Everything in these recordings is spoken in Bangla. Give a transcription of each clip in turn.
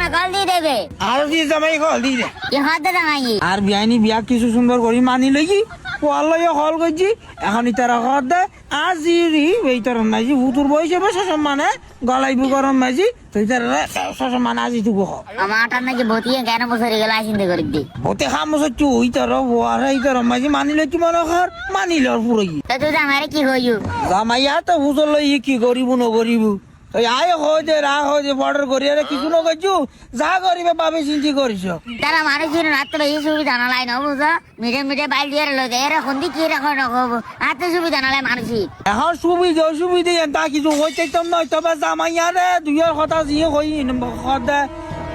কল দিয়ে দেবে আর দিয়ে জামাই কল দি দে কি হতে জামাই আর বিয়ানি বিয়া কিছু সুন্দর করি মানি লই কোয়ালই কল করছি এখন তারা কর দে আজি রি এই তোর মাঝি উতুর বয়সে বসে সম্মানে গলাইবু গরম মাঝি তুই তার সম্মান আজি তুই বহ আমারটা নাকি ভতিয়ে কেন বসে গেল চিন্তা করে দি হতে খাম চু ওই তোর ওয়ার এই তোর মাঝি মানি লই মনে কর মানি লর পুরোই তো তুই জামাইরে কি হইউ জামাইয়া তো বুঝল লই কি করিব নকরিব তুই আয় হয় যে রা হয় যে বর্ডার করি আরে কিছু নকরছু যা করিবে বাবে চিন্তি করিস তারা মানুষের রাত্রে এই সুবিধা নালাই না বুঝা মিটে মিটে বাইল দিয়ে লগে এরা হন্দি কি রাখো নকব হাতে সুবিধা নালাই মানুষই এখন সুবিধা অসুবিধা তা কিছু হইতে তো নয় তবে জামাইয়া রে দুইয়ের কথা যিয়ে হই দে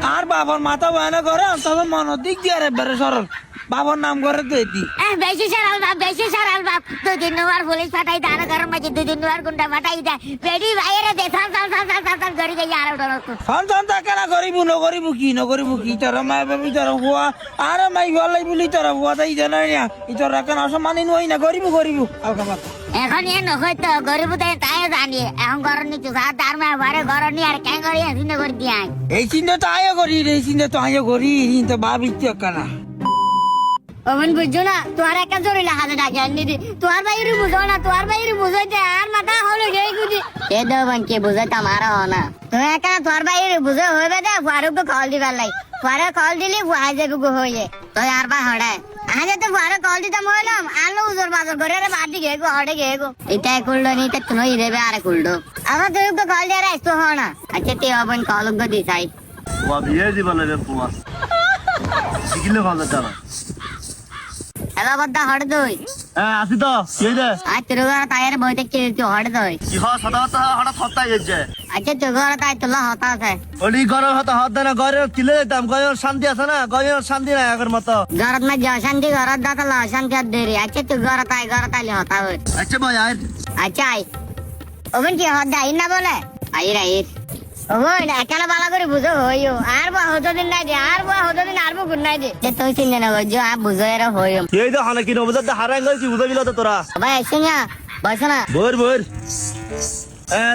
আর বাবার মাথা বয়ানা করে তবে মনের দিক দিয়ে রে বেড়ে সরল বাবার নাম করে তো এটি বেশি সারাল বাপ তো দিন নম্বর পুলিশ ফাটাই দানা গরম মাঝে দুই দিন নম্বর গুন্ডা ফাটাই দেয় বেডি বাইরে দে সাল করি গিয়ে আর ওটা সন্তান তাকে না করিব নকরিব কি তোর মাই বাবি তোর হুয়া আর মাই গলাই বলি তোর হুয়া তাই জানাই না ইতর রাখান অসম্মানি নই না করিব হালকা মাথা এখন এ নয় তো গরিব তাই জানি এখন গরম নিচু সাত আর মা বারে গরম নি আর কেন করি চিন্তা করে দিয়ে এই চিন্তা তো আয় করি এই চিন্তা তো আয় করি চিন্তা ভাবি কেনা ওমন বুঝছো না তোমার একটা জরুরি হাতে ডাকে আনি দি তোমার বাইরে বুঝো না তোমার বাইরে বুঝাইতে আর মাথা হলো গে গুদি এ দেবন কে বুঝাইতে আমারও না তুমি একটা তোমার বাইরে বুঝে হইবে দে ফারুক কল দিবার লাই ফারুক কল দিলি ফুয়াই যাবে গো হইয়ে তো আর বা হড়ে আগে তো ফারুক কল দিতাম হইলাম আলো উজর বাজার করে রে বাড়ি গে গো হড়ে গে গো এটাই করলো নি তে তুমি দেবে আরে করলো আবার তুই তো কল দিয়ে রাখতো হ না আচ্ছা তে ওপেন কল গো দিছাই ও বিয়ে জীবন রে পুয়া শিখিলে ভালো তারা এলা বদ্দা হড়ে দই হ্যাঁ আসি তো কি দে আজ তোর ঘরে তাইরে বইতে কে তুই হড়ে দই কি হ সদা তো হঠাৎ হত্যাই গেছে আচ্ছা তোর ঘরে তাই তোলা হতা আছে ওলি গরম হতো হত না গরে কিলে দিতাম গয়ের শান্তি আছে না গয়ের শান্তি নাই আগের মতো ঘরত না যা শান্তি ঘরত দাতা লা শান্তি আর দেরি আচ্ছা তুই ঘরে তাইলে হতা হই আচ্ছা ভাই আয় আচ্ছা আই ওবেন কি হদ আই না বলে আইর ওই একালা বালা করে বুঝো হইও আর বা হতো দিন নাই দে আর বা হতো দিন আর বা গুণ নাই দে যে তুই চিন্তা না করছো আর বুঝো এরা হইও এই তো হানা কি নবজাত হারাই গেছি বুঝাবিল তো তোরা ভাই এসে না বস না ভোর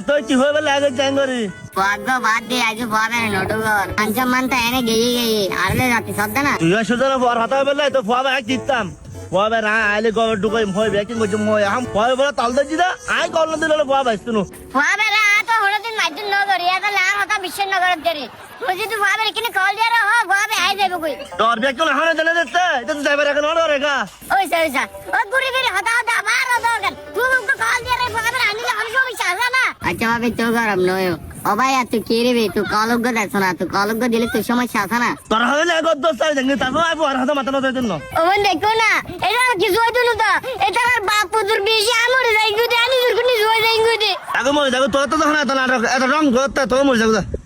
তুই কি হয়ে গেলে আগে জাঙ্গরি ভাগ্য বাদ দে আজ বাবে নটুগর পাঁচম মানতা এনে গেয়ে আরলে রাতে সদ্দ না তুই সুতরাং বর হাতা বেলে তো ফুয়াবে এক দিতাম ফুয়াবে না আইলে গর ঢুকাই মই বেকিং করছি মই আম ফুয়াবে বলে তাল দে দিদা আই কল দিলে ফুয়াবে শুনো ভাবে না তো হলো দিন মাইজুন নগর ইয়াতে লার হতা বিশ্ব নগর দেরি বুঝি তুই ভাবে কিনে কল দিয়া হ ভাবে আই যাবে কই তোর বেক কোন হানে জানে দিতে এটা তো যাইবার এখন অর্ডার রেগা ওই ও গুড়ি ফিরে হতা মার দরকার তুই তো কল দিয়া রে ভাবে আনিলে আমি সব ইচ্ছা না আচ্ছা ভাবে তো গরম নয় ও ভাই আর তুই কে রে তুই কলগ্য দেছ না তুই কলগ্য দিলে তুই সমস্যা আছে না তোর হলে এক দোস্ত আছে জানি তারপর আই ফুয়ার হাতে মাথা নতে দিন ও দেখো না এটা কিছু হইতো না তো এটা বাপ পুতুর বেশি আমরে যাই গুদি আনি দুর্গুনি জয় যাই গুদি আগে মই দেখো তোর তো না এত রং করতে তো মই যাও